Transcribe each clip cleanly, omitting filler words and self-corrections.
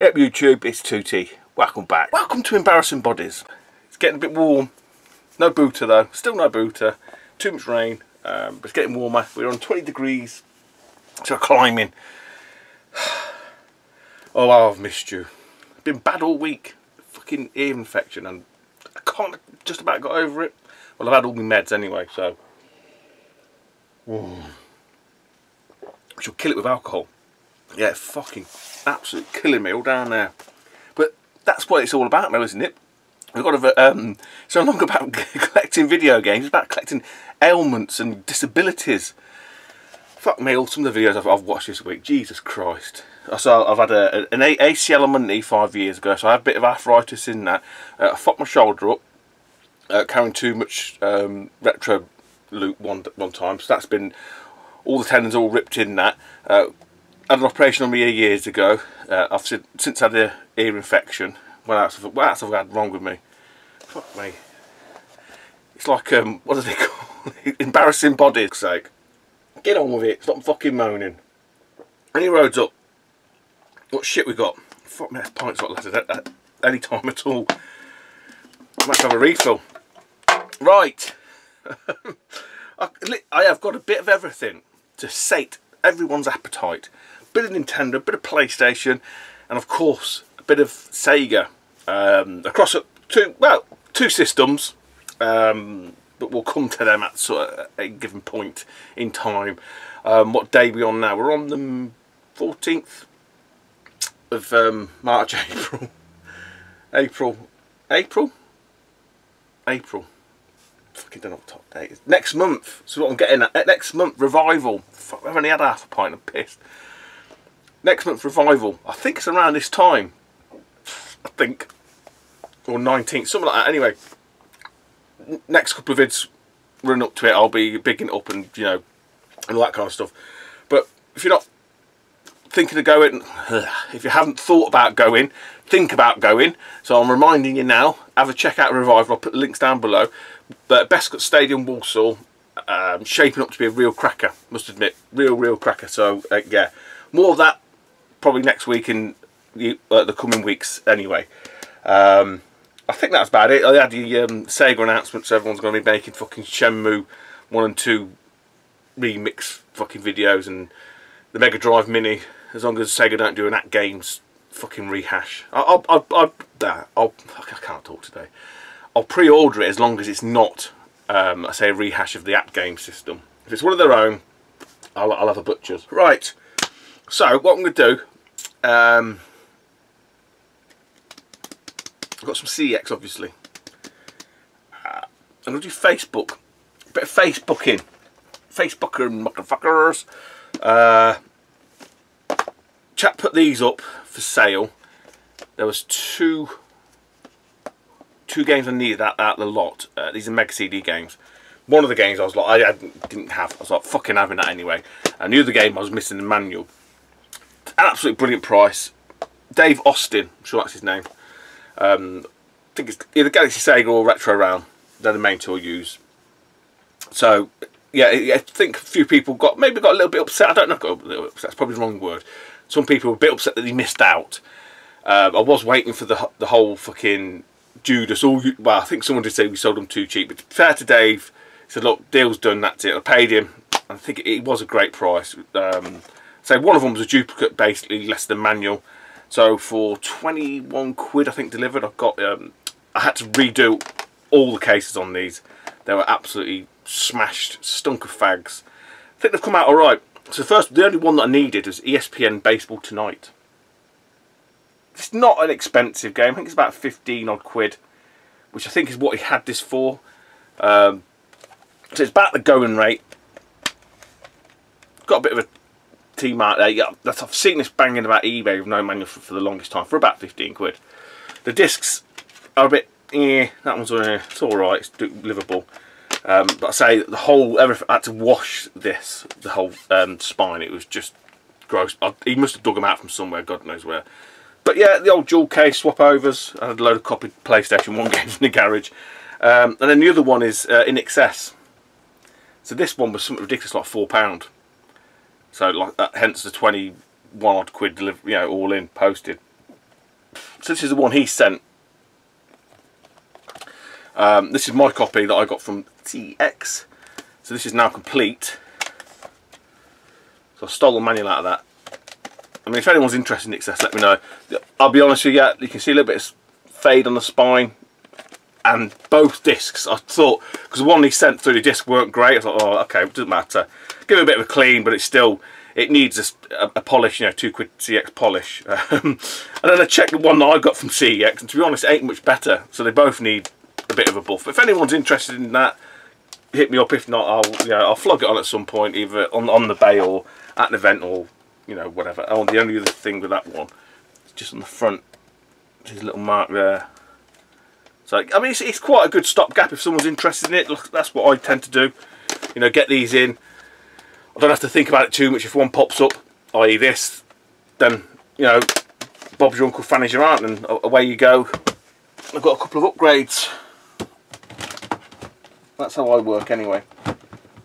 Yep, YouTube, it's Tooty. Welcome back. Welcome to Embarrassing Bodies. It's getting a bit warm. No booter though. Still no booter. Too much rain. But it's getting warmer. We're on 20 degrees. So we're climbing. Oh, I've missed you. It's been bad all week. Fucking ear infection, and I can't just about got over it. Well, I've had all my meds anyway, so. I shall kill it with alcohol. Yeah, fucking absolutely killing me all down there. But that's what it's all about now, isn't it? We've got to, it's no longer about collecting video games, it's about collecting ailments and disabilities. Fuck me, all some of the videos I've watched this week, Jesus Christ. So I've had an ACL on my knee 5 years ago, so I had a bit of arthritis in that. I fucked my shoulder up, carrying too much retro loop one time, so that's been, all the tendons all ripped in that. Had an operation on my ear years ago. I've since had an ear infection. What else have I had wrong with me? Fuck me. It's like, what do they call it? Embarrassing Bodies, for sake. Get on with it, stop fucking moaning. Any roads up? What shit we got? Fuck me, that's pints not lasted at any time at all. I might have a refill. Right. I have got a bit of everything to sate everyone's appetite. A bit of Nintendo, a bit of PlayStation, and of course a bit of Sega. Across two systems, but we'll come to them at sort of a given point in time. What day are we on now? We're on the 14th of March, April. Fucking don't know what top date is. Next month. So what I'm getting at. Next month, Revival. Fuck, I've only had half a pint, I'm pissed. Next month, Revival. I think it's around this time. I think. Or 19th, something like that. Anyway, next couple of vids run up to it, I'll be bigging it up and, you know, and all that kind of stuff. But if you're not thinking of going, if you haven't thought about going, think about going. So I'm reminding you now, have a check out Revival. I'll put the links down below. But Bescott Stadium, Walsall, shaping up to be a real cracker, must admit, real cracker. So yeah, more of that probably next week in the coming weeks anyway. I think that's about it. I had the Sega announcement, so everyone's going to be making fucking Shenmue 1 and 2 remix fucking videos, and the Mega Drive Mini, as long as Sega don't do an At Games fucking rehash. I can't talk today. I'll pre-order it as long as it's not, I say, a rehash of the At Game system. If it's one of their own, I'll have a butcher's. Right, so what I'm going to do, I've got some CEX, obviously. I'm going to do Facebook. A bit of Facebooking. Facebooker motherfuckers. Chap put these up for sale. There was two games I needed out of the lot. These are Mega CD games. One of the games I was like, I didn't have. I was like, fucking having that anyway. And the other game I was missing the manual. An absolutely brilliant price. Dave Austin, I'm sure that's his name. I think it's either Galaxy Sega or Retro Realm. They're the main two I use. So yeah, I think a few people maybe got a little bit upset. I don't know, got a little bit upset, that's probably the wrong word. Some people were a bit upset that they missed out. I was waiting for the whole fucking Judas. Well, I think someone did say we sold them too cheap. But fair to Dave, he said, look, deal's done, that's it. I paid him. I think it was a great price. So one of them was a duplicate, basically less than manual. So for 21 quid, I think delivered, I've got. I had to redo all the cases on these. They were absolutely smashed, stunk of fags. I think they've come out all right. So the only one that I needed was ESPN Baseball Tonight. It's not an expensive game. I think it's about 15 odd quid, which I think is what he had this for. So it's about the going rate. Got a bit of a T-mark there. Yeah, I've seen this banging about eBay with no manual for the longest time, for about 15 quid. The discs are a bit, that one's it's alright, it's livable. But I say, everything, I had to wash this, the whole spine. It was just gross. He must have dug them out from somewhere, God knows where. But yeah, the old dual case swap overs. I had a load of copied PlayStation 1 games in the garage. And then the other one is in excess. So this one was something ridiculous, like £4. So like that, hence the 21 odd quid delivery, you know, all in posted. So this is the one he sent. This is my copy that I got from CEX. So this is now complete. So I stole the manual out of that. I mean, if anyone's interested in XS, let me know. I'll be honest with you, you can see a little bit of fade on the spine. And both discs, I thought, because the one he sent through the disc weren't great. I thought, oh, okay, it doesn't matter. Give it a bit of a clean, but it's still, it needs a polish, you know, £2 CEX polish. And then I checked the one that I got from CEX, and to be honest, it ain't much better. So they both need a bit of a buff. If anyone's interested in that, hit me up. If not, I'll flog it on at some point, either on the bay or at an event or, you know, whatever. Oh, the only other thing with that one, is just on the front, there's a little mark there. So, I mean, it's quite a good stopgap if someone's interested in it. Look, that's what I tend to do. You know, get these in. I don't have to think about it too much. If one pops up, i.e. this, then, you know, Bob's your uncle, Fanny's your aunt, and away you go. I've got a couple of upgrades. That's how I work anyway.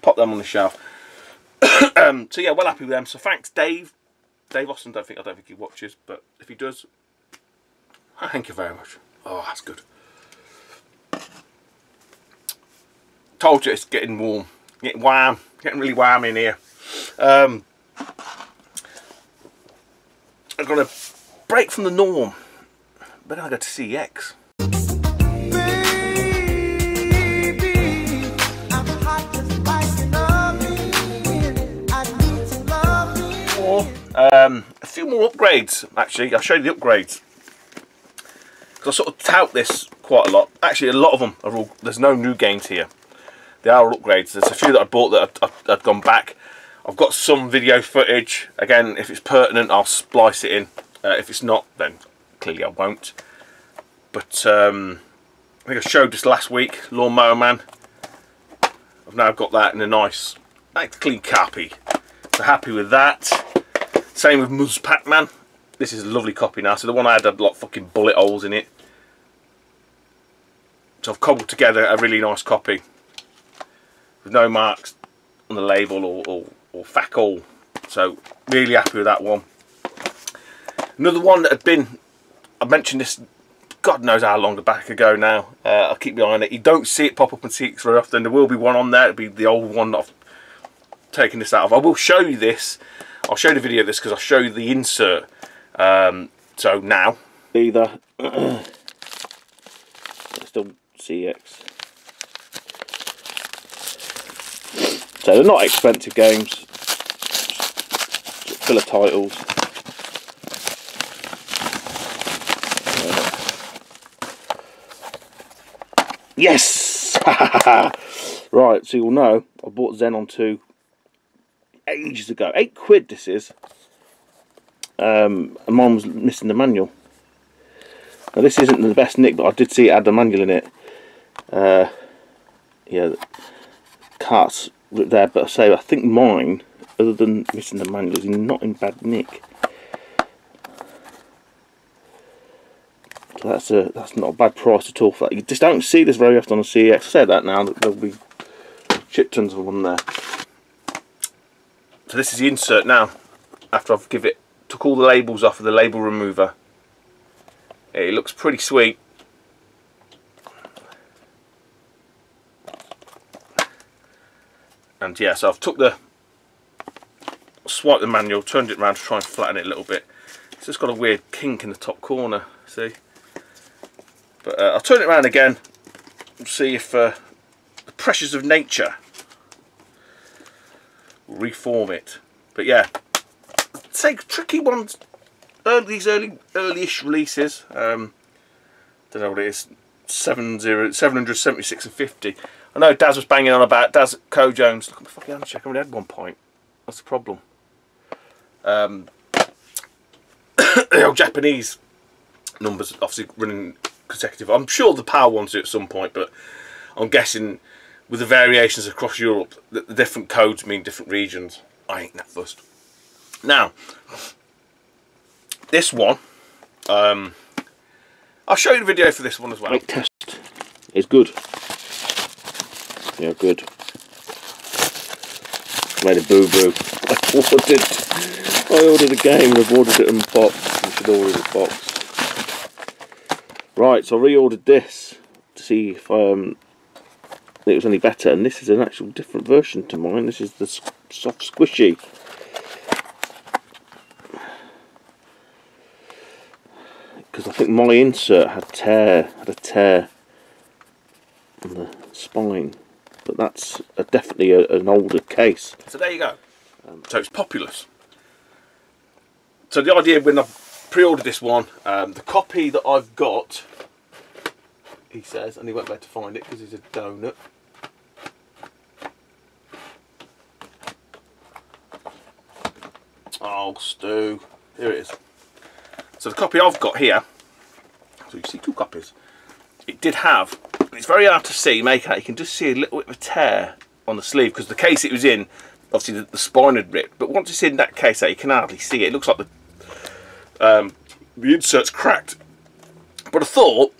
Pop them on the shelf. So yeah, well happy with them. So thanks, Dave. Dave Austin, I don't think he watches, but if he does, thank you very much. Oh, that's good. Told you it's getting warm, getting really warm in here. I've got a break from the norm, but then I go to CEX. A few more upgrades, actually. I'll show you the upgrades, because I sort of tout this quite a lot. Actually, a lot of them are all, there's no new games here. They are all upgrades. There's a few that I bought that I've gone back. I've got some video footage. Again, if it's pertinent, I'll splice it in. If it's not, then clearly I won't. But I think I showed this last week, Lawnmower Man. I've now got that in a nice clean copy. So happy with that. Same with Muzz Pac-Man. This is a lovely copy now. So the one I had like fucking bullet holes in it. So I've cobbled together a really nice copy with no marks on the label or fuck all. So really happy with that one. Another one that had been, I mentioned this God knows how long back ago now. I'll keep my eye on it. You don't see it pop up on CEX very often. There will be one on there. It'll be the old one that I've taken this out of. I will show you this. I'll show you the video of this because I'll show you the insert. So now, either still CEX. So they're not expensive games. Full of titles. Yes! Right, so you'll know I bought Xenon 2 ages ago. £8 this is. And mine was missing the manual. Now this isn't the best nick, but I did see it had the manual in it. Yeah, the cart's there, but I think mine, other than missing the manual, is not in bad nick. So that's not a bad price at all for that. You just don't see this very often on CEX. I say that now, there'll be shit tons of them there. So this is the insert now. After I've took all the labels off of the label remover. It looks pretty sweet. And yeah, so I've swiped the manual, turned it around to try and flatten it a little bit. It's just got a weird kink in the top corner, see? But I'll turn it around again and see if the pressures of nature will reform it. But yeah, say tricky ones. These early-ish releases. Don't know what it is. 776 and 50. I know Daz was banging on about Daz Co Jones. Look at my fucking hand check. I only had 1 point. That's the problem. The old Japanese numbers obviously running consecutive. I'm sure the PAL ones do at some point, but I'm guessing with the variations across Europe, the different codes mean different regions. I ain't that fussed. Now, this one, I'll show you the video for this one as well. Weight test is good. Yeah, good. Made a boo-boo. I ordered a game and I've ordered it in a box. You should order the box. Right, so I reordered this to see if it was any better, and this is an actual different version to mine. This is the soft squishy. Because I think my insert had a tear on the spine, but that's definitely an older case. So there you go. So it's Populous. So the idea when I pre-ordered this one, the copy that I've got, he says, and he won't be able to find it because he's a donut. Oh, Stu. Here it is. So the copy I've got here, so you see two copies, it did have, it's very hard to see, make out, you can just see a little bit of a tear on the sleeve because the case it was in, obviously the spine had ripped, but once it's in that case you can hardly see it. It looks like the insert's cracked. But I thought,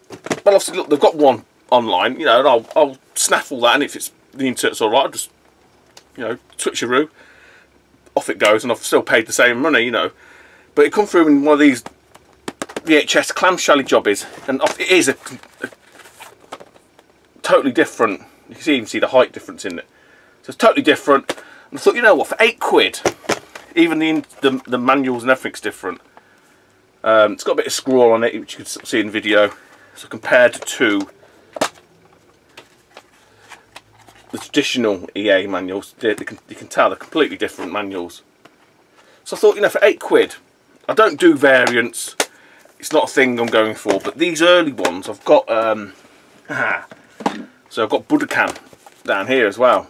well, obviously look, they've got one online, you know, and I'll snaffle that, and if it's the insert's alright, I'll just, you know, switcheroo, off it goes, and I've still paid the same money, you know. But it come through in one of these VHS clamshell jobbies, and it is a totally different. You can even see the height difference in it, so it's totally different. And I thought, you know what, for £8, even the manuals and everything's different. It's got a bit of scroll on it, which you can see in the video. So compared to the traditional EA manuals, you can tell they're completely different manuals. So I thought, you know, for £8, I don't do variants. It's not a thing I'm going for, but these early ones I've got. So I've got Budokan down here as well.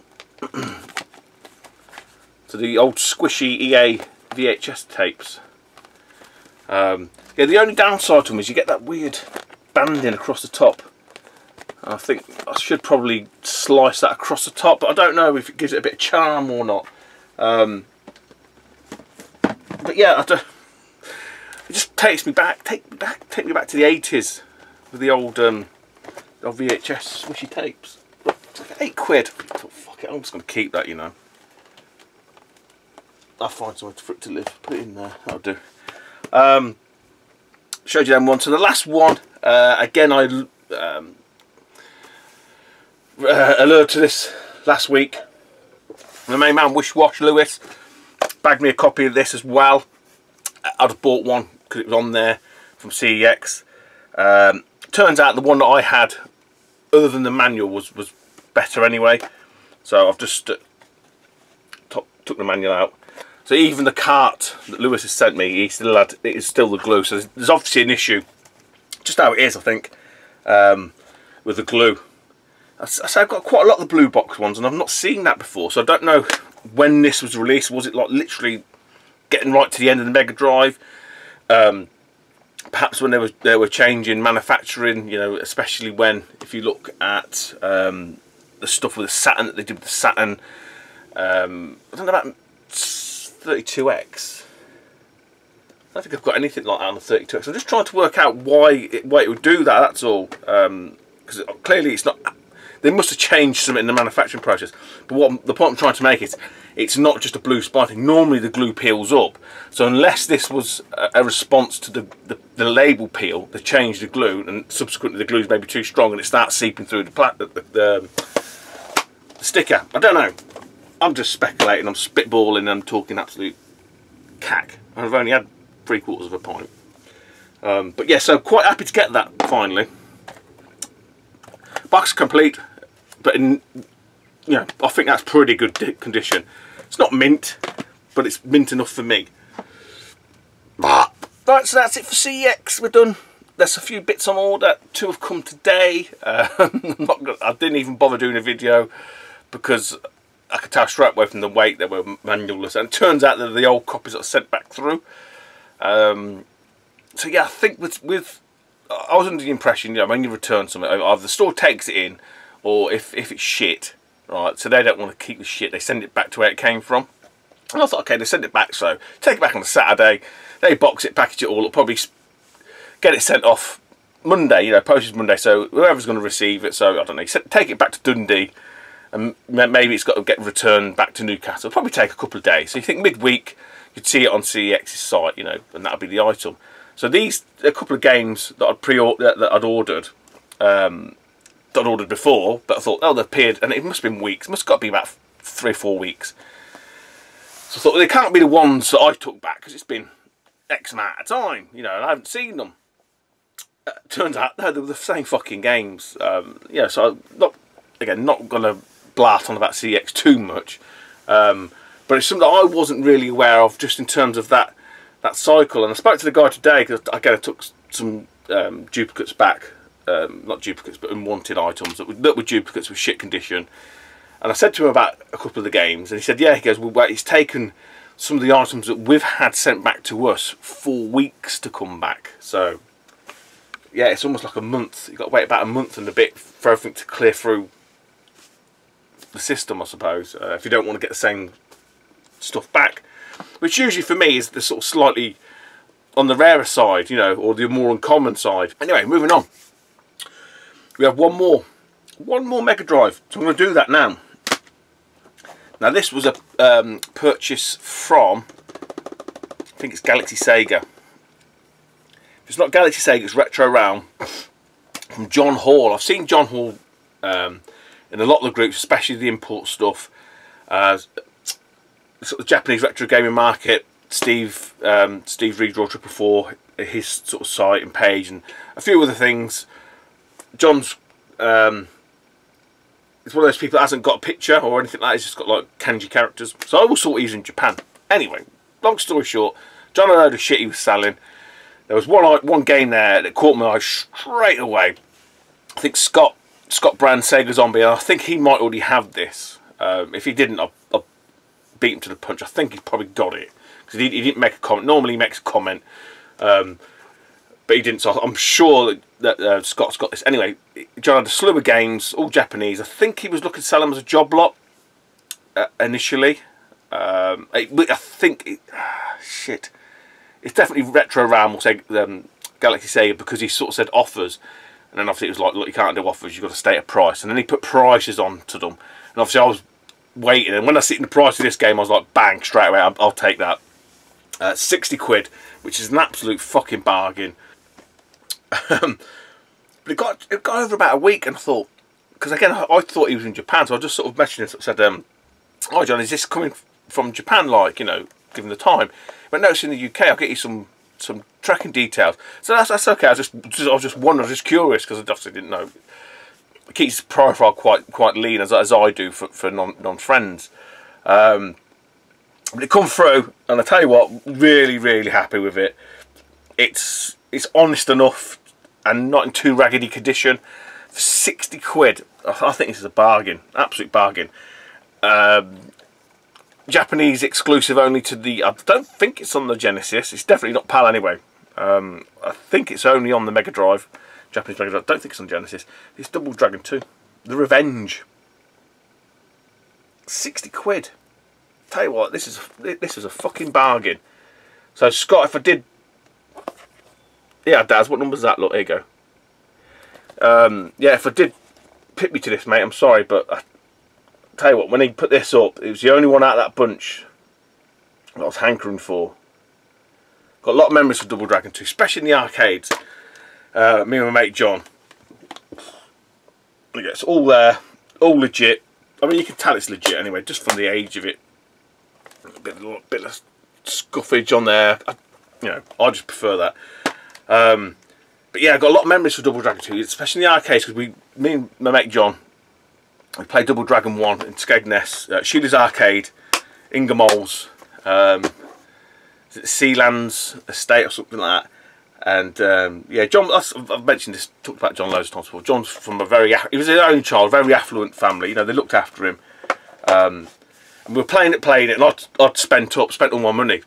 So the old squishy EA VHS tapes. Yeah, the only downside to them is you get that weird banding across the top. I think I should probably slice that across the top, but I don't know if it gives it a bit of charm or not. But yeah, it just takes me back, take me back to the 80s with the old VHS swishy tapes. But it's like £8. I thought, fuck it, I'm just going to keep that, you know. I'll find somewhere for it to live. Put it in there. That'll do. Showed you them one. So the last one, again, I alerted to this last week. The main man, Wish Wash Lewis, bagged me a copy of this as well. I'd have bought one because it was on there from CEX. Turns out the one that I had, other than the manual, was better anyway. So I've just took the manual out. So even the cart that Lewis has sent me, it is still the glue. So there's obviously an issue, just how it is, I think, with the glue. So I've got quite a lot of the blue box ones, and I've not seen that before. So I don't know when this was released. Was it like literally getting right to the end of the Mega Drive? Perhaps when they were changing manufacturing, you know, especially when, if you look at the stuff with the Saturn that they did with the Saturn, I don't know about 32X. I don't think I've got anything like that on the 32X. I'm just trying to work out why it would do that. That's all. Because clearly it's not. They must have changed something in the manufacturing process. But the point I'm trying to make is, it's not just a blue spine thing. Normally the glue peels up. So unless this was a response to the label peel, they changed the glue, and subsequently the glue is maybe too strong and it starts seeping through the sticker. I don't know. I'm just speculating. I'm spitballing. I'm talking absolute cack. I've only had 3/4 of a pint. But yeah, so quite happy to get that finally. Box complete, but you know, I think that's pretty good condition. It's not mint, but it's mint enough for me. Right, so that's it for CEX. We're done. There's a few bits on order. 2 have come today. I didn't even bother doing a video because I could tell straight away from the weight they were manualless, and it turns out that the old copies that I sent back through. So yeah, I think with I was under the impression, you know, when you return something, either the store takes it in, or if it's shit, right, so they don't want to keep the shit, they send it back to where it came from. And I thought, okay, they send it back, so take it back on a Saturday, they box it, package it all up, probably get it sent off Monday, you know, postage Monday, so whoever's going to receive it, so I don't know, take it back to Dundee, and maybe it's got to get returned back to Newcastle. It'll probably take a couple of days, so you think midweek, you'd see it on CEX's site, you know, and that'll be the item. So these, a couple of games that I'd ordered, that I'd ordered before, but I thought, oh, they've appeared, and it must have been weeks. It must have got to be about 3 or 4 weeks. So I thought, well, they can't be the ones that I took back, because it's been X amount of time, you know, and I haven't seen them. Turns out, no, they were the same fucking games. Yeah, so I'm not going to blast on about CEX too much. But it's something that I wasn't really aware of, just in terms of that cycle. And I spoke to the guy today, because again I took some duplicates back. Not duplicates, but unwanted items that were duplicates with shit condition. And I said to him about a couple of the games, and he said, yeah, he goes, well, he's taken some of the items that we've had sent back to us 4 weeks to come back. So, yeah, it's almost like a month. You've got to wait about a month and a bit for everything to clear through the system, I suppose, if you don't want to get the same stuff back. Which usually for me is the sort of slightly on the rarer side, you know, or the more uncommon side. Anyway, moving on. We have one more Mega Drive, so I'm going to do that now. Now this was a purchase from, I think it's Galaxy Sega. If it's not Galaxy Sega, it's Retro Realm, from John Hall. I've seen John Hall in a lot of the groups, especially the import stuff. Sort of Japanese retro gaming market, Steve Redraw 444, his sort of site and page, and a few other things. John's it's one of those people that hasn't got a picture or anything like that. He's just got like kanji characters. So I always thought he was in Japan. Anyway, long story short, John had a load of shit he was selling. There was one game there that caught my eye straight away. I think Scott Brand Sega Zombie, and I think he might already have this. If he didn't, I'll beat him to the punch. I think he's probably got it, because he didn't make a comment. Normally he makes a comment, but he didn't, so I'm sure that Scott's got this. Anyway, John had a slew of games, all Japanese. I think he was looking to sell them as a job lot initially. I think shit, it's definitely Retro Realm or say Galaxy Sega, because he sort of said offers, and then obviously it was like, look, you can't do offers, you've got to state a price, and then he put prices onto them, and obviously I was waiting, and when I seen the price of this game, I was like, bang, straight away, I'll take that. 60 quid, which is an absolute fucking bargain. But it got over about a week, and I thought, because again I thought he was in Japan, so I just sort of messaged him and said, "Hi John, is this coming from Japan? Like, you know, given the time." But no, it's in the UK. I'll get you some tracking details. So that's okay. I was just wondering, I was just curious, because I obviously didn't know. It keeps his profile quite lean, as I do for non-friends. But it come through, and I tell you what, really happy with it. It's honest enough and not in too raggedy condition. For 60 quid, I think this is a bargain, absolute bargain. Japanese exclusive only to the, I don't think it's on the Genesis, it's definitely not PAL anyway. I think it's only on the Mega Drive, Japanese Mega Drive. I don't think it's on Genesis. It's Double Dragon 2, The Revenge. 60 quid. Tell you what, this is a fucking bargain. So Scott, if I did, yeah, Daz, what number's that? Look, here you go. Yeah, if I did pick me to this, mate, I'm sorry, but I tell you what, when he put this up, it was the only one out of that bunch that I was hankering for. Got a lot of memories of Double Dragon 2, especially in the arcades. Me and my mate John. It's all there, all legit. I mean, you can tell it's legit anyway, just from the age of it. A bit of scuffage on there. I just prefer that. But yeah, I've got a lot of memories for Double Dragon 2, especially in the arcades, because me and my mate John, we played Double Dragon 1 in Skegness, Sheila's Arcade, Ingermoles, Sealands Estate or something like that. And yeah, John, I've mentioned this, talked about John loads of times before. John's from he was his own child, very affluent family. You know, they looked after him. And we were playing it, and I'd spent all my money.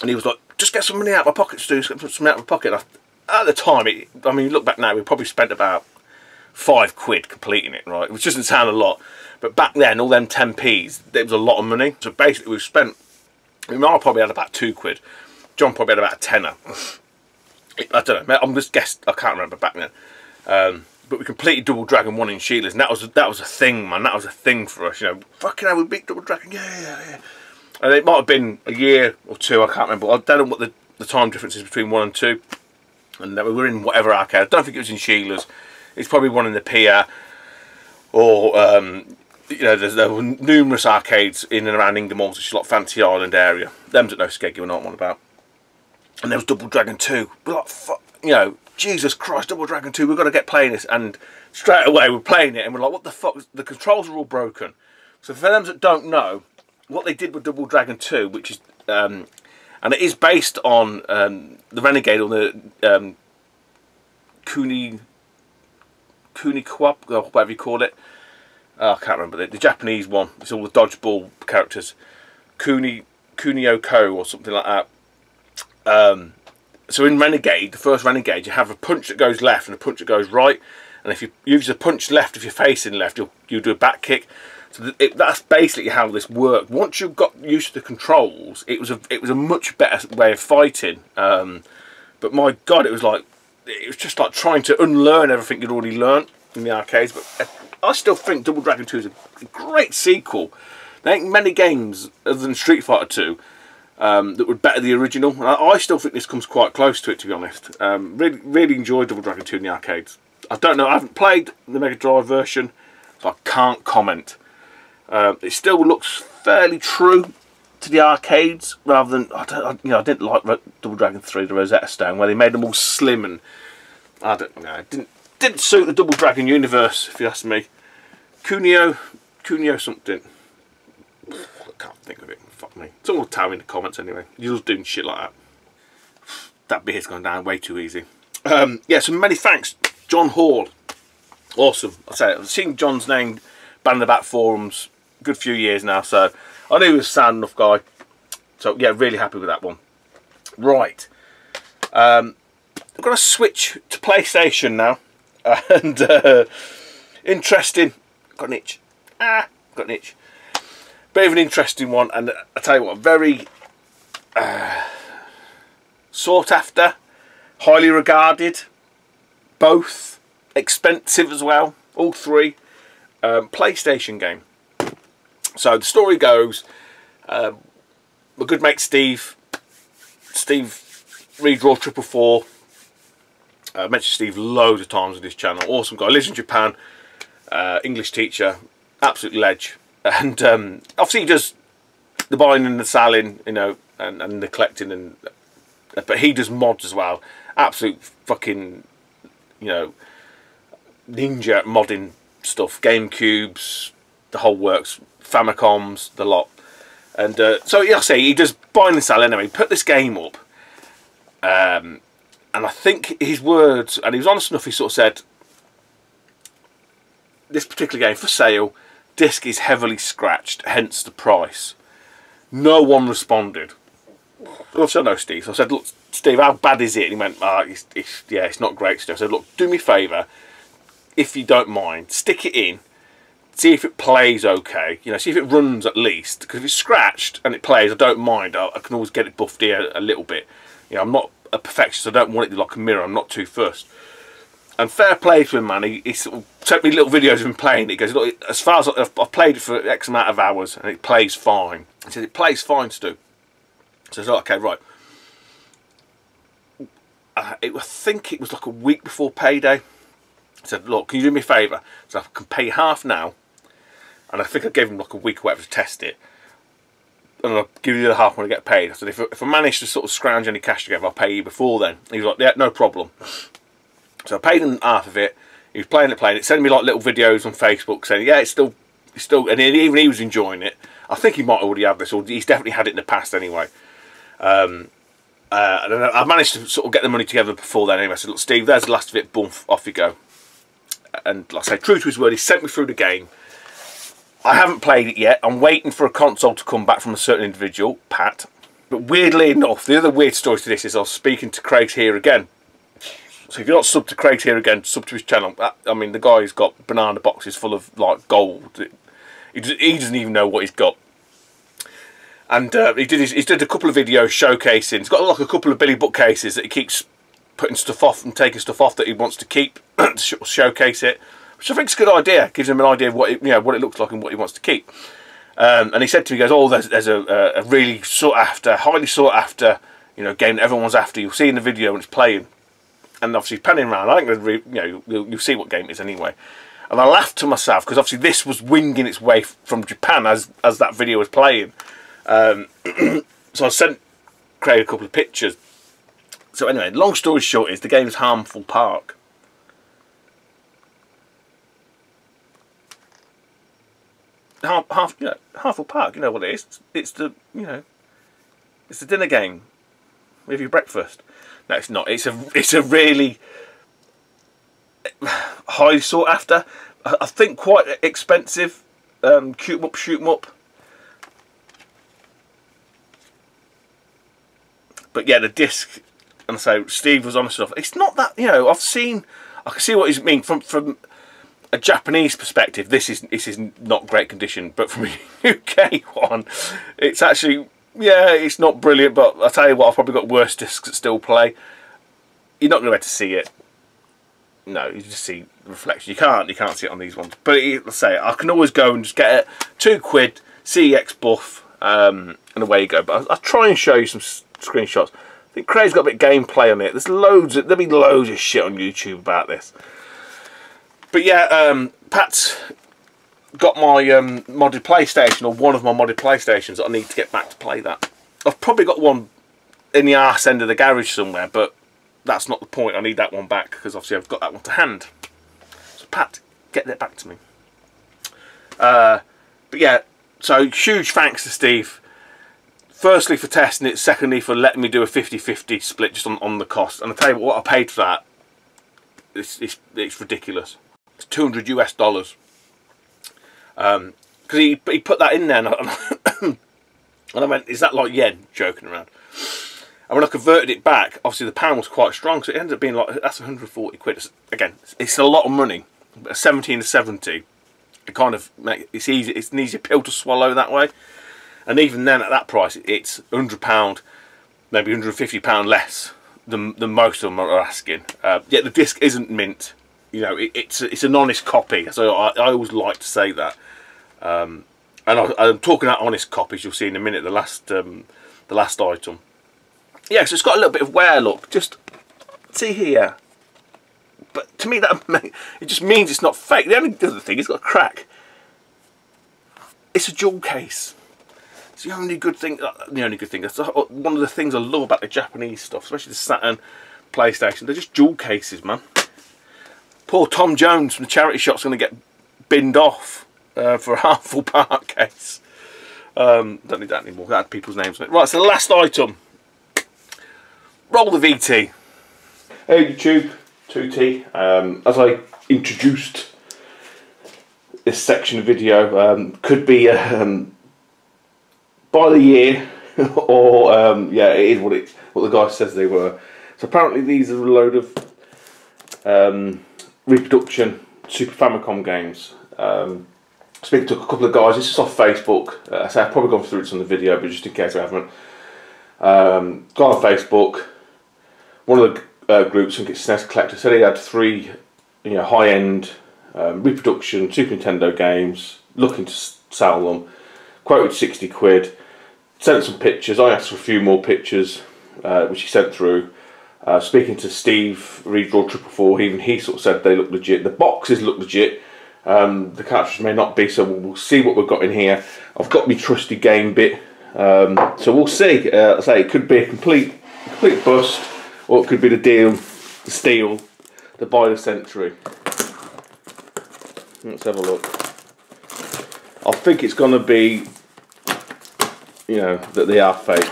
And he was like, just get some money out of my pocket, Stu, get some money out of my pocket. And at the time, I mean, look back now, we probably spent about 5 quid completing it, right? Which doesn't sound a lot. But back then, all them 10p's, it was a lot of money. So basically, we've spent, I mean, I probably had about 2 quid. John probably had about a tenner. I don't know, I'm just guessed, I can't remember back then. But we completed Double Dragon 1 in Sheila's, and that was a thing, man. That was a thing for us, you know. Fucking hell, we beat Double Dragon, yeah. And it might have been a year or two, I can't remember. I don't know what the time differences between 1 and 2. And we were in whatever arcade. I don't think it was in Sheila's. It's probably one in the pier, or you know, there were numerous arcades in and around Ingham Halls, which is like Fantasy Island area. Them's at no skeg, you know what I'm on about. And there was Double Dragon 2. We're like, fuck, you know, Jesus Christ, Double Dragon 2, we've got to get playing this. And straight away we're playing it, and we're like, what the fuck? The controls are all broken. So for them that don't know, what they did with Double Dragon 2, which is, and it is based on the Renegade, or the Kuni Kwap, or whatever you call it. I can't remember the Japanese one. It's all the dodgeball characters. Kunio-ko or something like that. So in Renegade, the first Renegade, you have a punch that goes left and a punch that goes right. And if you use the punch left, if you're facing left, you do a back kick. So that's basically how this worked. Once you got used to the controls, it was a much better way of fighting. But my God, it was just like trying to unlearn everything you'd already learned in the arcades. But I still think Double Dragon 2 is a great sequel. There ain't many games other than Street Fighter 2 that would better the original. And I still think this comes quite close to it, to be honest. Really enjoyed Double Dragon 2 in the arcades. I don't know, I haven't played the Mega Drive version, so I can't comment. It still looks fairly true to the arcades, rather than, I didn't like Double Dragon 3, the Rosetta Stone, where they made them all slim, and I don't know, it didn't suit the Double Dragon universe, if you ask me. Kunio something. I can't think of it. Fuck me. Someone will tell me in the comments anyway. You're just doing shit like that. That beer's gone down way too easy. Yeah, so many thanks, John Hall. Awesome. I've seen John's name banned about forums a good few years now, so I knew he was a sound enough guy. So yeah, really happy with that one. Right. I'm going to switch to PlayStation now. And interesting. Got an itch. Got an itch. Bit of an interesting one, and I tell you what, very sought after, highly regarded, both expensive as well, all three. PlayStation game. So the story goes, my good mate Steve Redraw 444. I mentioned Steve loads of times on this channel. Awesome guy, lives in Japan, English teacher, absolute ledge. And obviously he does the buying and the selling, you know, and the collecting, but he does mods as well. Absolute fucking, you know, ninja modding stuff. GameCubes, the whole works, Famicoms, the lot. And so yeah, I say he does buying and selling anyway. He put this game up, and I think his words, and he was honest enough, he sort of said, this particular game for sale, disc is heavily scratched, hence the price. No one responded. I said, no, Steve. So I said, look, Steve, how bad is it? And he went, yeah, it's not great stuff. I said, look, do me a favour, if you don't mind, stick it in, see if it plays okay, you know, see if it runs at least, because if it's scratched and it plays, I don't mind. I can always get it buffed here a little bit. You know, I'm not a perfectionist, I don't want it to look like a mirror, I'm not too fussed. And fair play to him, man. He sort of sent me little videos of him playing it. He goes, look, as far as I've played it for X amount of hours, and it plays fine. He said, it plays fine, Stu. So I said, okay, right. I think it was like a week before payday. I said, look, can you do me a favour? So I can pay half now, and I think I gave him like a week or whatever to test it, and I'll give you the other half when I get paid. I said, if I manage to sort of scrounge any cash together, I'll pay you before then. And he was like, yeah, no problem. So I paid him half of it. He was playing it, sending me like little videos on Facebook saying, yeah, it's still, and even he was enjoying it. I think he might already have this, or he's definitely had it in the past anyway. And I managed to sort of get the money together before then anyway. I said, look, Steve, there's the last of it, boom, off you go. And like I say, true to his word, he sent me through the game. I haven't played it yet. I'm waiting for a console to come back from a certain individual, Pat. But weirdly enough, the other weird story to this is I was speaking to Craig Here Again. So if you're not subbed to Craig Here Again, sub to his channel. I mean, the guy's got banana boxes full of like gold. He doesn't even know what he's got. And he did a couple of videos showcasing. He's got like a couple of Billy bookcases that he keeps putting stuff off and taking stuff off that he wants to keep to showcase it, which I think is a good idea. Gives him an idea of what it looks like and what he wants to keep. And he said to me, he goes, oh, there's a really sought after, highly sought after you know, game that everyone's after. You'll see in the video when it's playing, and obviously panning around. I think you know, you'll see what game it is anyway. And I laughed to myself because obviously this was winging its way from Japan as that video was playing. So I sent Craig a couple of pictures. So anyway, long story short is the game's Harmful Park. Harmful Park. You know what it is? It's the it's the dinner game with your breakfast. No, it's not. It's a really highly sought after, I think quite expensive, cute 'em up, shoot 'em up. But yeah, the disc, and so Steve was honest enough. It's not that, you know, I can see what he's mean from a Japanese perspective. This is not great condition, but from a UK one, it's actually, yeah, it's not brilliant. But I tell you what, I've probably got worse discs that still play. You're not going to be able to see it. No, you just see the reflection. You can't see it on these ones. But let's say I can always go and just get it, £2, CEX buff, and away you go. But I'll try and show you some screenshots. I think Craig's got a bit of gameplay on it. There'll be loads of shit on YouTube about this. But yeah, Pat's got my modded PlayStation, or one of my modded PlayStations that I need to get back to play that. I've probably got one in the arse end of the garage somewhere, but that's not the point. I need that one back because obviously I've got that one to hand. So Pat, get that back to me. But yeah, so huge thanks to Steve. Firstly for testing it, secondly for letting me do a 50-50 split just on the cost. And I tell you what I paid for that, it's ridiculous. It's $200 US. Because he put that in there, and I went, is that like yen? Joking around. And when I converted it back, obviously the pound was quite strong, so it ended up being like, that's 140 quid. Again, it's a lot of money. But 17 to 70, it kind of it's easy. It's an easy pill to swallow that way. And even then, at that price, it's £100, maybe £150 less than most of them are asking. Yet the disc isn't mint. You know, it's an honest copy. So I always like to say that. And I'm talking about honest copies. You'll see in a minute the last item. Yeah, so it's got a little bit of wear look. Just see here. But to me, it just means it's not fake. The only other thing, it's got a crack. It's a jewel case. It's the only good thing. That's one of the things I love about the Japanese stuff, especially the Saturn, PlayStation. They're just jewel cases, man. Poor Tom Jones from the charity shop's going to get binned off for a Harmful Park case. Don't need that anymore. That had people's names on it. Right, so the last item. Roll the VT. Hey YouTube, Tooty. As I introduced this section of video, could be by the year, or yeah, it is what the guy says they were. So apparently these are a load of reproduction Super Famicom games. Speaking to a couple of guys, this is off Facebook. So I've probably gone through it on the video, but just in case I haven't, gone on Facebook. One of the groups, I think it's SNES Collector, said he had 3 high-end reproduction Super Nintendo games, looking to sell them. Quoted 60 quid, sent some pictures. I asked for a few more pictures, which he sent through. Speaking to Steve, Redraw 444, even he sort of said they look legit. The boxes look legit. The cartridges may not be, so we'll see what we've got in here. I've got my trusty game bit, so we'll see. I say it could be a complete bust, or it could be the steal, the buy the century. Let's have a look. I think it's going to be, that they are fake.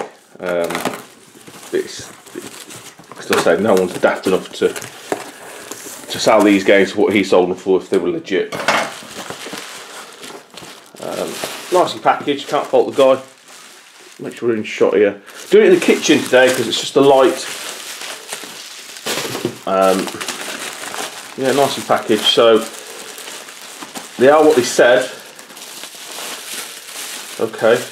Because I say no one's daft enough to sell these games for what he sold them for if they were legit. Nicely packaged, can't fault the guy. Make sure we're in shot here. Doing it in the kitchen today because it's just a light. Yeah, nicely packaged. So they are what they said. Okay.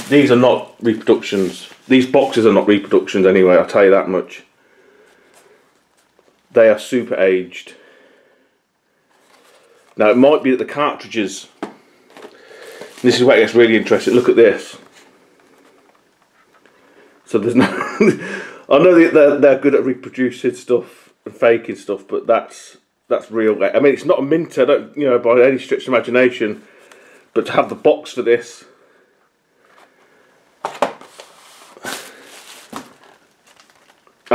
These are not reproductions. These boxes are not reproductions anyway, I'll tell you that much. They are super aged. Now it might be that the cartridges This is where it gets really interesting. Look at this. So there's no... I know they're good at reproducing stuff and faking stuff, but that's real. I mean, it's not a minter, you know, by any stretch of imagination, but to have the box for this, and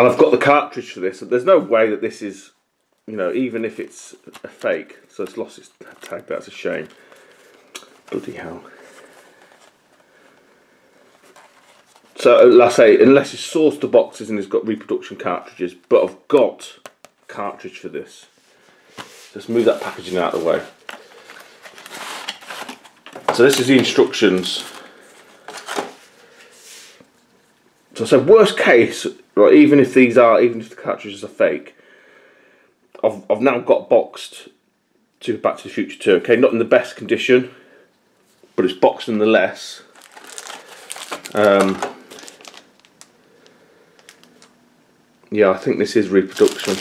I've got the cartridge for this, so there's no way that this is, you know, even if it's a fake. So it's lost its tag. That's a shame. Bloody hell. So, like I say, unless it's sourced to boxes and it's got reproduction cartridges, but I've got a cartridge for this. Just move that packaging out of the way. So this is the instructions. So I said, worst case, right? Even if the cartridges are fake, I've now got boxed to Back to the Future 2. Okay, not in the best condition, but it's boxed nonetheless. Yeah, I think this is reproduction.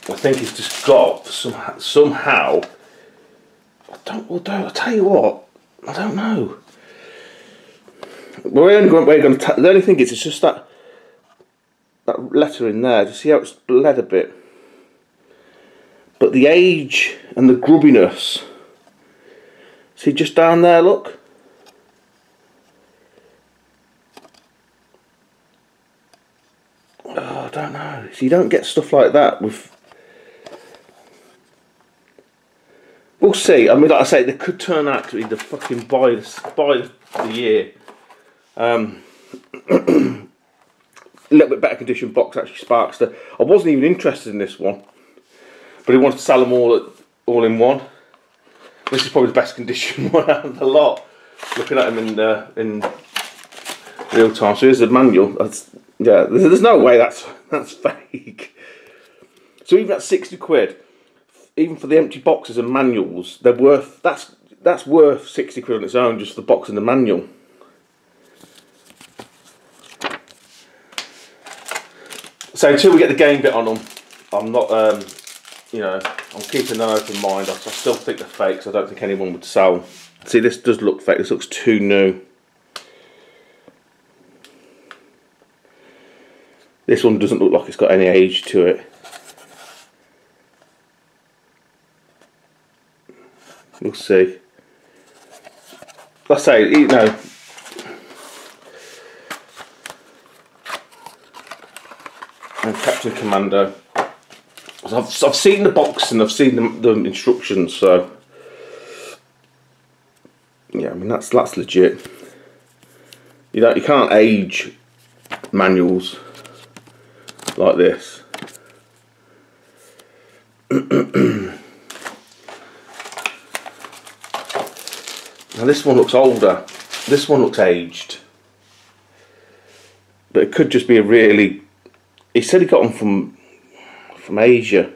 I think it's just got somehow. I'll tell you what. I don't know. We're going to. The only thing is, it's just that letter in there. Do you see how it's bled a bit? But the age and the grubbiness. See just down there. Look. Oh, I don't know. So you don't get stuff like that with. We'll see. I mean, like I say, they could turn out to be the fucking buy the year. A little bit better condition box, actually, Sparkster. I wasn't even interested in this one, but he wanted to sell them all in one. This is probably the best condition one out of the lot. Looking at them in real time. So here's the manual. Yeah, there's no way that's fake. So even at 60 quid, even for the empty boxes and manuals, they're worth that's worth 60 quid on its own, just the box and the manual. So until we get the game bit on them, I'm not, you know, I'm keeping an open mind. I still think they're fake, so I don't think anyone would sell. See, this does look fake. This looks too new. This one doesn't look like it's got any age to it. We'll see. Let's say, you know, and Captain Commando. I've seen the box and I've seen the instructions, so yeah, I mean that's legit. You know, you can't age manuals like this. Now this one looks older. This one looks aged, but it could just be a really. He said he got them from Asia.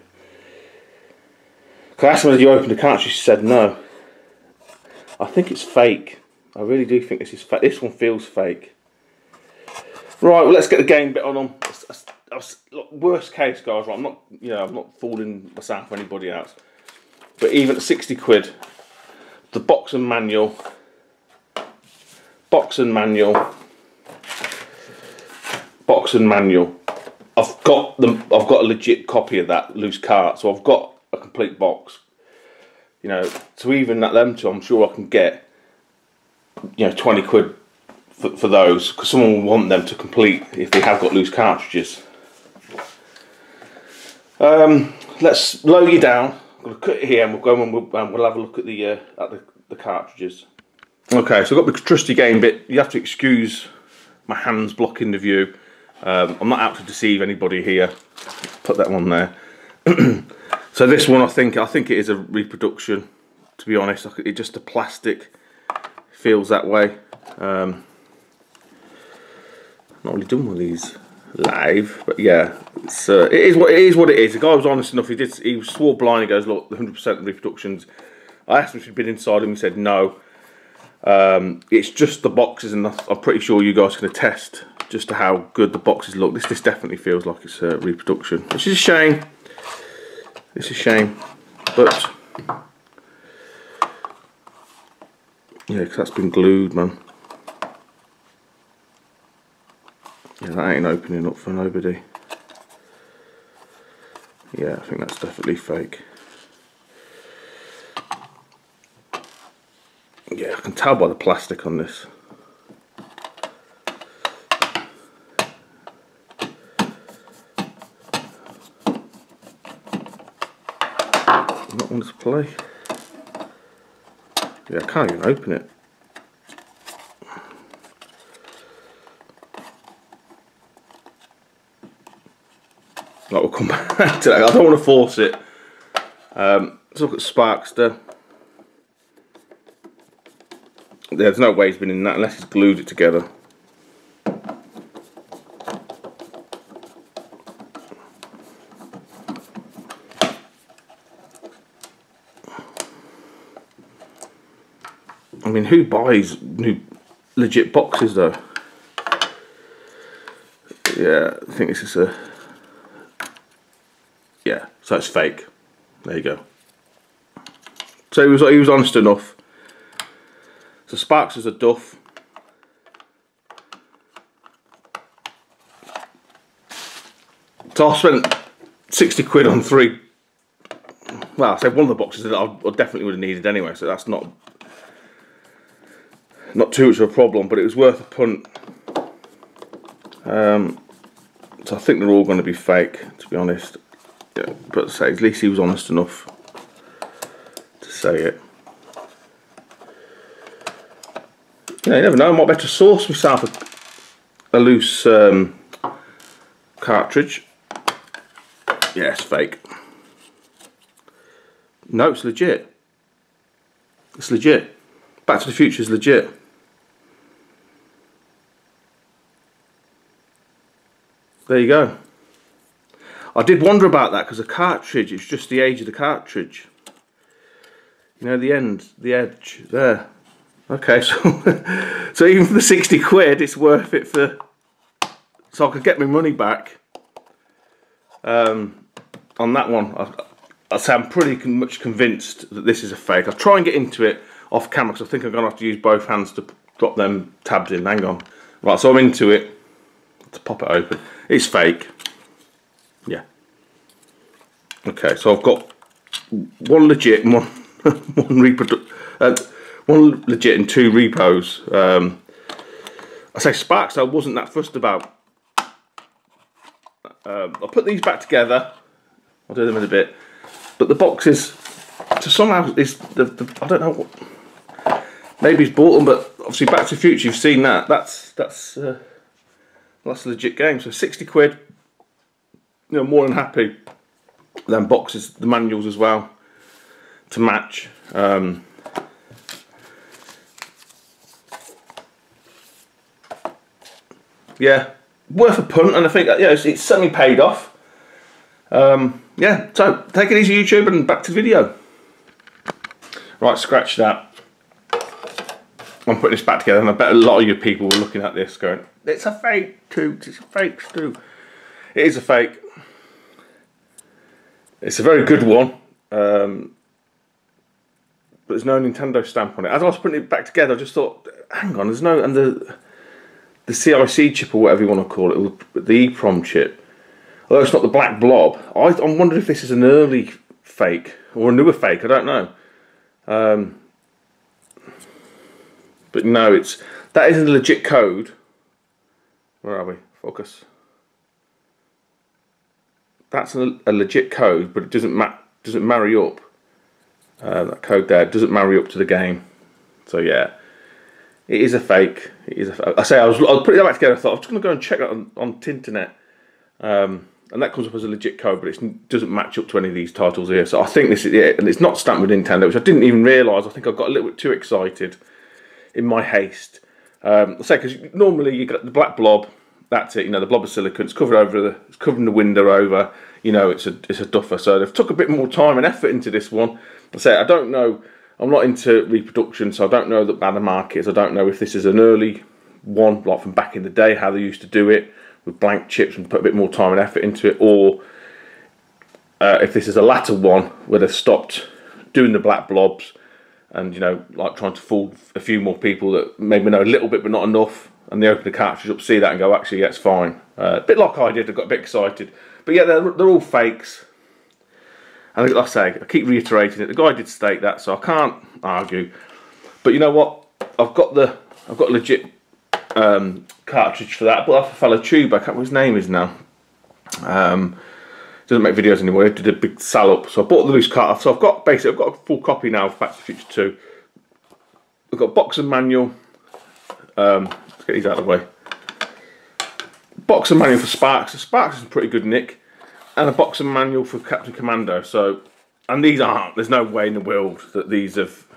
I asked him whether you opened the cartridge. He said no. I think it's fake. I really do think this is fake. This one feels fake. Right, well, let's get the game bit on them. Look, worst case, guys. Right, I'm not fooling myself or anybody else. But even at 60 quid, the box and manual. I've got a legit copy of that loose cart, so I've got a complete box. You know, to even at them two, I'm sure I can get, you know, 20 quid for those, because someone will want them to complete if they have got loose cartridges. Let's lower you down. I'm going to cut it here, and we'll go and we'll have a look at the cartridges. Okay, so I've got my trusty game bit. You have to excuse my hands blocking the view. I'm not out to deceive anybody here. Put that one there. So this one, I think it is a reproduction. To be honest, it just the plastic feels that way. Not really done with these live, but yeah, it is what it is. The guy was honest enough. He swore blind. He goes, look, 100% reproductions. I asked him if he'd been inside him. He said no. It's just the boxes, and I'm pretty sure you guys can attest just to how good the boxes look. This definitely feels like it's a reproduction, which is a shame. It's a shame, but Yeah, because that's been glued, man. Yeah, that ain't opening up for nobody. Yeah, I think that's definitely fake. Yeah, I can tell by the plastic on this. I'm not wanting to play. Yeah, I can't even open it. Like, we'll come back to that. I don't want to force it. Let's look at Sparkster. There's no way he's been in that unless he's glued it together. I mean, who buys new legit boxes though? Yeah, I think this is a... Yeah, so it's fake. There you go. So he was honest enough. So Sparks is a duff. So I spent 60 quid on 3. Well, I said one of the boxes that I definitely would have needed anyway, so that's not too much of a problem, but it was worth a punt. So I think they're all going to be fake, to be honest. Yeah, but say at least he was honest enough to say it. You know, you never know, I might better source myself a loose cartridge. Yeah, it's fake. No, it's legit. It's legit. Back to the Future is legit. There you go. I did wonder about that because the cartridge, it's just the age of the cartridge. You know, the end, the edge, there. Okay, so so even for the 60 quid, it's worth it for... So I could get my money back on that one. I'd say I'm pretty much convinced that this is a fake. I'll try and get into it off camera because I think I'm going to have to use both hands to drop them tabs in. Hang on. Right, so I'm into it. To pop it open. It's fake. Yeah. Okay, so I've got one legit and one legit and 2 repos. I say Sparks I wasn't that fussed about. I'll put these back together. I'll do them in a bit. But the boxes, so somehow is I don't know what. Maybe he's bought them, but obviously Back to the Future, you've seen that. That's a legit game. So 60 quid. You know, more than happy. Then boxes, the manuals as well to match. Yeah, worth a punt, and I think it's certainly paid off. Yeah, so take it easy, YouTube, and back to the video. Right, scratch that. I'm putting this back together, and I bet a lot of you people were looking at this going, "It's a fake, Toots. It's a fake, Stu." It is a fake. It's a very good one, but there's no Nintendo stamp on it. As I was putting it back together, I just thought, hang on, there's no, and the CIC chip or whatever you want to call it, the EEPROM chip, although it's not the black blob. I'm wondering if this is an early fake or a newer fake. I don't know. But no, that isn't a legit code. Where are we? Focus. That's a legit code, but it doesn't marry up. That code there doesn't marry up to the game. So yeah, it is a fake. It is a fake. I was putting that back together. I thought I'm just going to go and check that on Tinternet, and that comes up as a legit code, but it doesn't match up to any of these titles here. So I think this is it, and it's not stamped with Nintendo, which I didn't even realise. I think I got a little bit too excited in my haste. I say because normally you get the black blob. That's it. You know, the blob of silicone. It's covered it's covering the window over. You know, it's a duffer. So they've took a bit more time and effort into this one. I say I don't know. I'm not into reproduction, so I don't know how the market is. I don't know if this is an early one, like from back in the day, how they used to do it with blank chips and put a bit more time and effort into it, or if this is a latter one where they've stopped doing the black blobs and you know, like trying to fool a few more people that maybe know a little bit but not enough, and they open the cartridge up, see that, and go, actually, yeah, it's fine. A bit like I did. I got a bit excited, but yeah, they're all fakes. And like I say, I keep reiterating it. The guy did state that, so I can't argue. But you know what? I've got a legit cartridge for that. I bought off a fellow tuber. I can't remember what his name is now. Doesn't make videos anymore. He did a big sell up, so I bought the loose cart. So I've got a full copy now of Back to the Future 2. I've got a box and manual. Let's get these out of the way. Box and manual for Sparks. The Sparks is a pretty good nick, and a box and manual for Captain Commando. So, and these aren't. There's no way in the world that these have.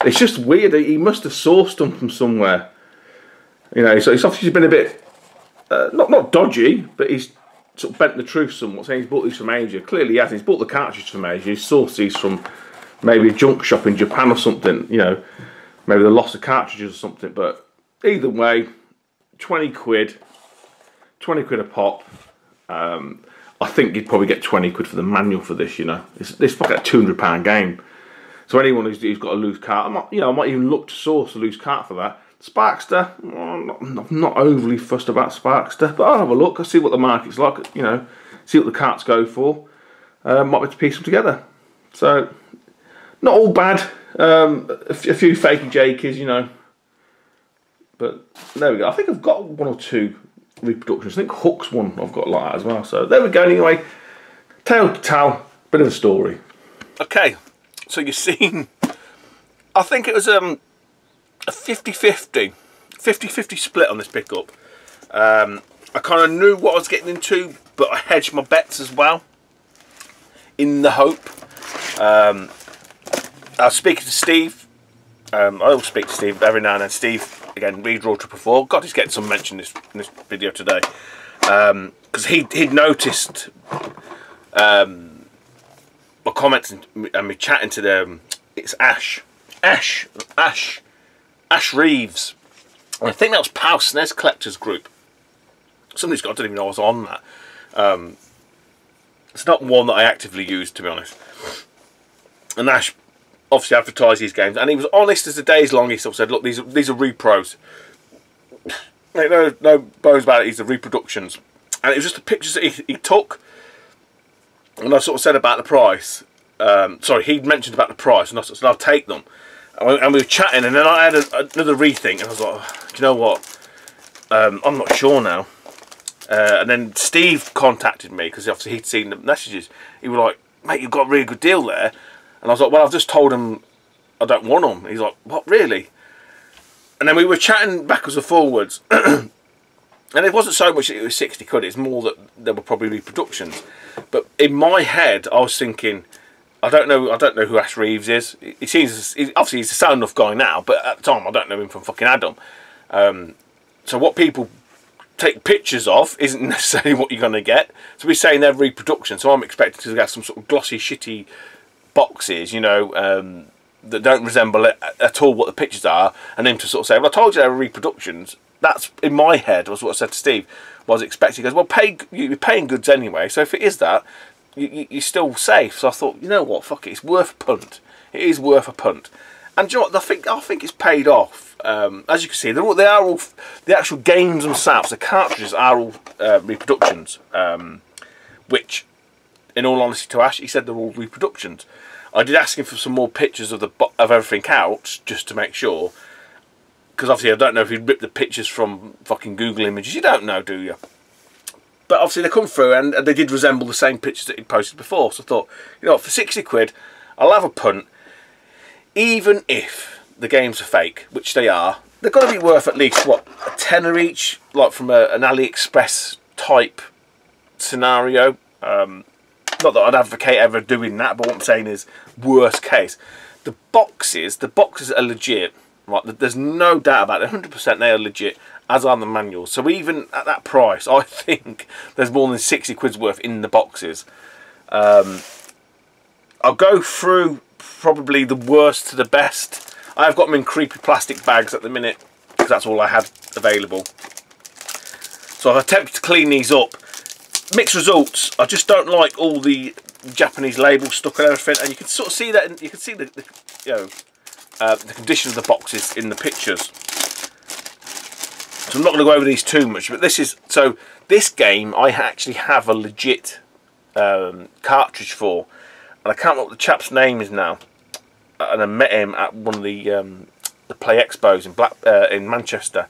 It's just weird. He must have sourced them from somewhere. You know, so he's obviously been a bit not dodgy, but he's sort of bent the truth somewhat, saying he's bought these from Asia. Clearly he hasn't. He's bought the cartridge from Asia. He's sourced these from maybe a junk shop in Japan or something. You know, maybe the loss of cartridges or something. But either way, 20 quid a pop. I think you'd probably get 20 quid for the manual for this. You know, it's like a £200 game. So anyone who's got a loose cart, I might even look to source a loose cart for that. Sparkster, I'm not overly fussed about Sparkster, but I'll have a look. I'll see what the market's like. You know, see what the carts go for. Might be able to piece them together. So not all bad. A few fakey jakies, you know. But there we go. I think I've got one or two reproductions. I think Hook's one I've got like that as well. So there we go. Anyway, tale to tale, bit of a story. Okay. So you've seen, I think it was a 50-50 split on this pickup. I kind of knew what I was getting into, but I hedged my bets as well, in the hope. I was speaking to Steve. I always speak to Steve every now and then. Steve, again, redraw 444. God, he's getting some mention in this video today. Because he'd noticed my comments and me chatting to them. It's Ash Reeves, and I think that was Pal SNES Collectors Group. Somebody's got, I don't even know I was on that. It's not one that I actively use, to be honest. And Ash obviously advertised these games, and he was honest as the day's long. He sort of said, look, these are repros. No bones about it, these are reproductions. And it was just the pictures that he took. And I sort of said about the price. Sorry, he'd mentioned about the price, and I said, I'll take them. And we were chatting, and then I had another rethink, and I was like, oh, do you know what? I'm not sure now. And then Steve contacted me, because obviously he'd seen the messages. He was like, mate, you've got a really good deal there. And I was like, well, I've just told him I don't want them. He's like, what, really? And then we were chatting backwards and forwards. And it wasn't so much that it was 60 quid, it's more that there were probably reproductions. But in my head, I was thinking, I don't know who Ash Reeves is. He seems, obviously he's a sound enough guy now, but at the time I don't know him from fucking Adam. So what people take pictures of isn't necessarily what you're going to get. So we're saying they're reproduction, so I'm expecting to get some sort of glossy, shitty boxes, you know, that don't resemble it at all what the pictures are, and then to sort of say, well, I told you they were reproductions. That's, in my head, was what I said to Steve. Was expecting. He goes, well, you're paying goods anyway, so if it is that, you're still safe. So I thought, you know what, fuck it, it's worth a punt. It is worth a punt. And do you know what, I think it's paid off. As you can see, they are all, the actual games themselves, the cartridges are all reproductions, which, in all honesty to Ash, he said they're all reproductions. I did ask him for some more pictures of everything out, just to make sure. Because obviously I don't know if he'd ripped the pictures from fucking Google Images. You don't know, do you? But obviously they come through and they did resemble the same pictures that he'd posted before. So I thought, you know what, for 60 quid, I'll have a punt. Even if the games are fake, which they are, they're going to be worth at least, what, a tenner each? Like from an AliExpress type scenario. Not that I'd advocate ever doing that, but what I'm saying is, worst case. The boxes are legit. Right, there's no doubt about it. 100% they are legit, as are the manuals. So even at that price, I think there's more than 60 quid's worth in the boxes. I'll go through probably the worst to the best. I've got them in creepy plastic bags at the minute, because that's all I had available. So I've attempted to clean these up. Mixed results. I just don't like all the Japanese labels stuck on everything, and you can sort of see that. You can see the you know, the condition of the boxes in the pictures. So I'm not going to go over these too much, but this is, so this game I actually have a legit cartridge for, and I can't remember what the chap's name is now, and I met him at one of the Play Expos in Manchester,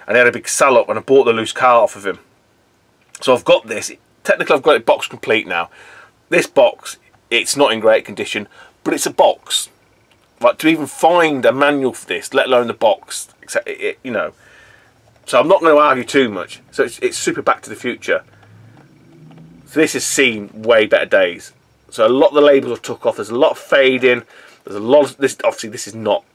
and he had a big sell up, and I bought the loose car off of him. So I've got this, technically I've got it box complete now. This box, it's not in great condition, but it's a box. Like, to even find a manual for this, let alone the box, except you know. So I'm not going to argue too much. So it's super Back to the Future. So this has seen way better days. So a lot of the labels I took off. There's a lot of fading. There's a lot of this. Obviously, this is not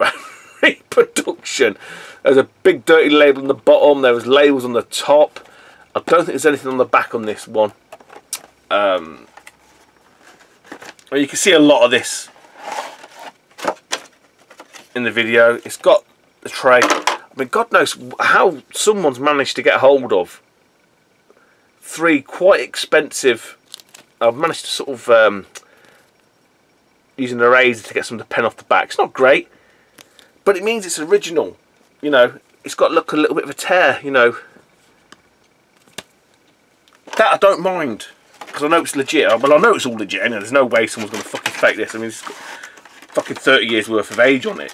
reproduction. There's a big dirty label on the bottom. There was labels on the top. I don't think there's anything on the back on this one. Well, you can see a lot of this in the video. It's got the tray. I mean, God knows how someone's managed to get hold of 3 quite expensive. I've managed to sort of using a razor to get some of the pen off the back. It's not great, but it means it's original. You know, it's got a little bit of a tear. You know, that I don't mind because I know it's legit. Well, I know it's all legit. And there's no way someone's going to fucking fake this. I mean, it's got fucking 30 years worth of age on it.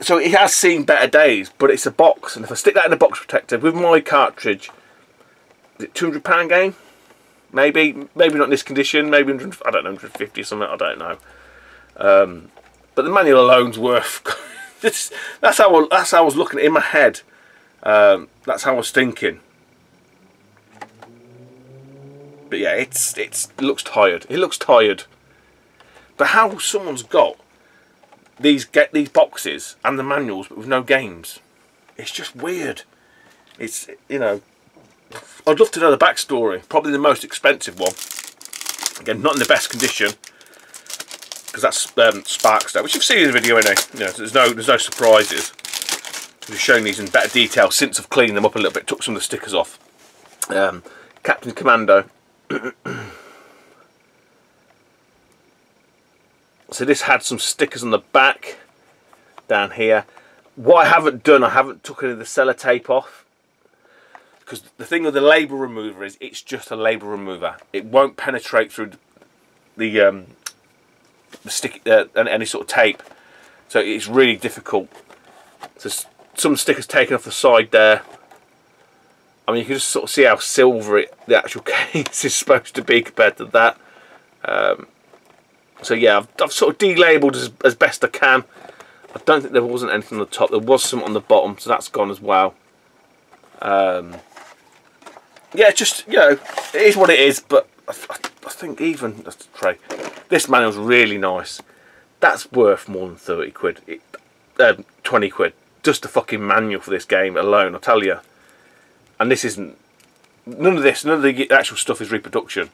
So it has seen better days, but it's a box, and if I stick that in a box protector with my cartridge, is it £200 game? Maybe not in this condition. Maybe 100, I don't know, 150 or something. I don't know. But the manual alone's worth. that's how I was looking at it in my head. That's how I was thinking. But yeah, it looks tired. It looks tired. But how someone's got these boxes and the manuals but with no games, it's just weird. It's, you know, I'd love to know the backstory. Probably the most expensive one. Again, not in the best condition, because that's Sparkster, which you've seen in the video anyway. You know, there's no surprises. We've shown these in better detail since I've cleaned them up a little bit. Took some of the stickers off. Captain Commando. So this had some stickers on the back down here. What I haven't done, I haven't took any of the sellotape off, because the thing with the label remover is it's just a label remover. It won't penetrate through the stick and any sort of tape, so it's really difficult. So some stickers taken off the side there. I mean, you can just sort of see how silver the actual case is supposed to be compared to that. So yeah, I've sort of delabeled as best I can. I don't think there wasn't anything on the top. There was some on the bottom, so that's gone as well. Yeah, just, you know, it is what it is. But I think even this manual's really nice. That's worth more than 30 quid. 20 quid. Just the fucking manual for this game alone, I'll tell you. And this isn't. None of the actual stuff is reproduction.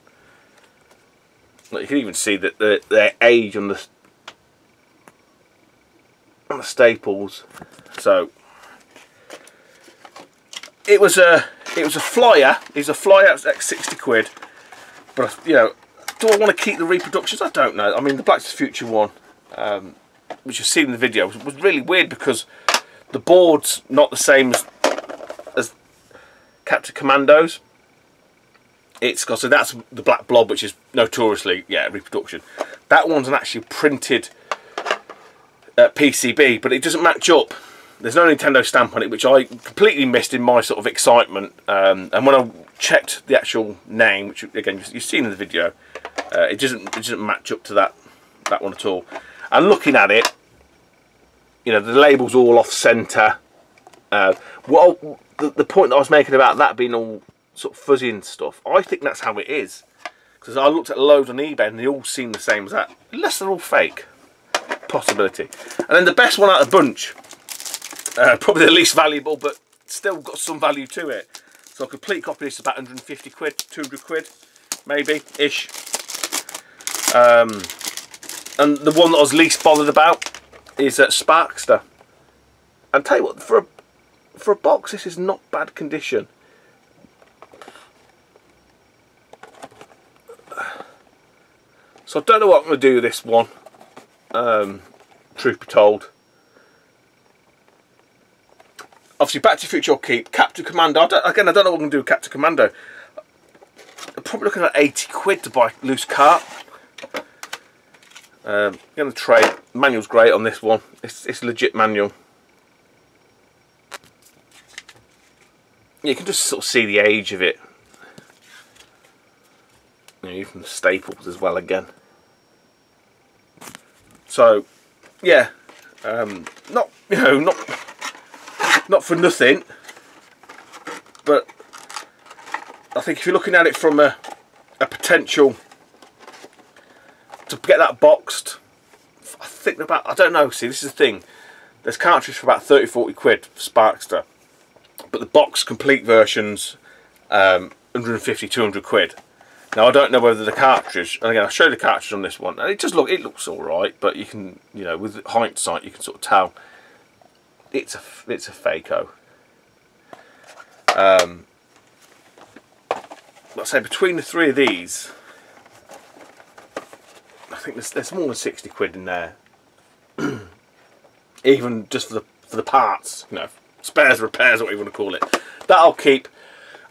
Like, you can even see that their age on the staples. So it was a flyer. It's a flyer. It's like 60 quid. But you know, do I want to keep the reproductions? I don't know. I mean, the Back to the Future one, which you've seen in the video, was really weird because the board's not the same as Captain Commando's. It's got, so that's the black blob, which is notoriously, yeah, reproduction. That one's an actually printed PCB, but it doesn't match up. There's no Nintendo stamp on it, which I completely missed in my sort of excitement. And when I checked the actual name, which again you've seen in the video, it doesn't match up to that one at all. And looking at it, you know, the label's all off centre. Well, the point that I was making about that being all sort of fuzzy and stuff, I think that's how it is, because I looked at loads on eBay and they all seem the same as that, unless they're all fake. Possibility. And then the best one out of the bunch, probably the least valuable, but still got some value to it. So a complete copy of this is about 150 quid, 200 quid, maybe ish. And the one that I was least bothered about is Sparkster. And tell you what, for a box, this is not bad condition. So I don't know what I'm going to do with this one, truth be told. Obviously Back to the Future I'll keep. Captain Commando, again I don't know what I'm going to do with Captain Commando. I'm probably looking at 80 quid to buy loose cart. Going to trade. Manual's great on this one. It's a legit manual. You can just sort of see the age of it. You know, even the staples as well again. So yeah, not, you know, not for nothing, but I think if you're looking at it from a potential to get that boxed, I think about, I don't know, see this is the thing, there's cartridges for about 30-40 quid for Sparkster, but the box complete versions 150-200 quid. Now I don't know whether the cartridge, and again I'll show you the cartridge on this one, and it looks alright, but you can, you know, with hindsight you can sort of tell it's a fako. Let's say between the three of these, I think there's more than 60 quid in there. Even just for the parts, you know, spares, repairs, what you want to call it. That I'll keep.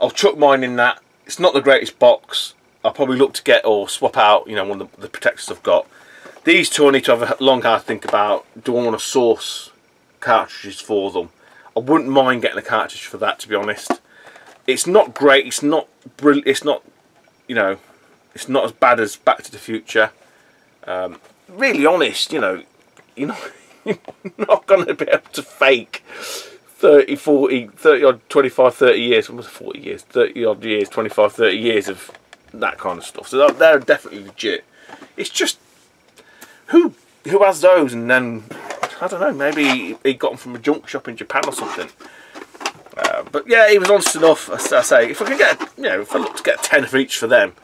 I'll chuck mine in that. It's not the greatest box. I'll probably look to get or swap out, you know, one of the protectors I've got. These two I need to have a long hard think about. Do I want to source cartridges for them? I wouldn't mind getting a cartridge for that, to be honest. It's not great. It's not brilliant. It's not, you know, it's not as bad as Back to the Future. Really honest, you know, you're not going to be able to fake 30, 40, 30 odd, 25, 30 years, almost 40 years, 30 odd years, 25, 30 years of that kind of stuff. So they're definitely legit. It's just, who has those, and then, I don't know, maybe he got them from a junk shop in Japan or something. But yeah, he was honest enough. I say, if I can get, you know, if I look to get a 10 for each for them,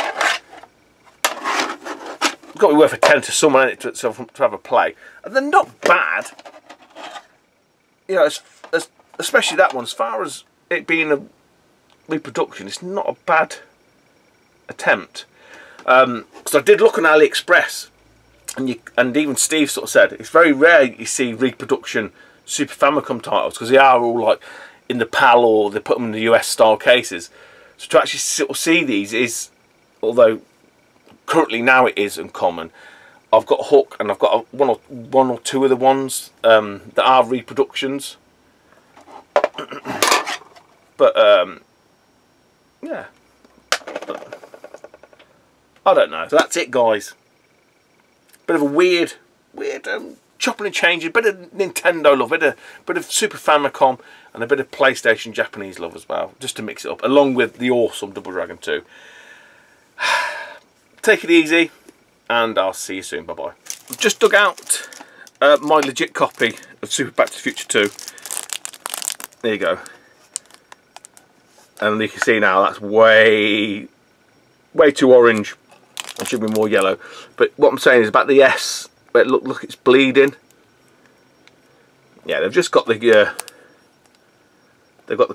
it's got to be worth a 10 to someone in it to have a play. And they're not bad. You know, especially that one, as far as it being a reproduction, it's not a bad attempt. Because I did look on AliExpress, and even Steve sort of said it's very rare you see reproduction Super Famicom titles, because they are all like in the PAL, or they put them in the US style cases. So to actually sort of see these is, although currently now it is uncommon, I've got a Hook, and I've got one or two of the ones that are reproductions. But yeah, I don't know. So that's it, guys. Bit of a weird chopping and changing. Bit of Nintendo love, bit of Super Famicom, and a bit of PlayStation Japanese love as well, just to mix it up, along with the awesome Double Dragon 2. Take it easy, and I'll see you soon. Bye bye. I've just dug out my legit copy of Super Back to the Future 2. There you go. And you can see now that's way too orange. It should be more yellow. But what I'm saying is about the S, but look, it's bleeding. Yeah, they've just got the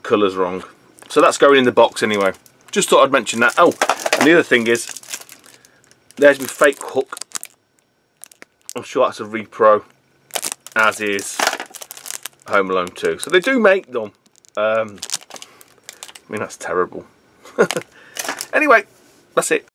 colours wrong. So that's going in the box anyway. Just thought I'd mention that. Oh, and the other thing is, there's my fake Hook. I'm sure that's a repro, as is Home Alone 2. So they do make them. I mean, that's terrible. Anyway, that's it.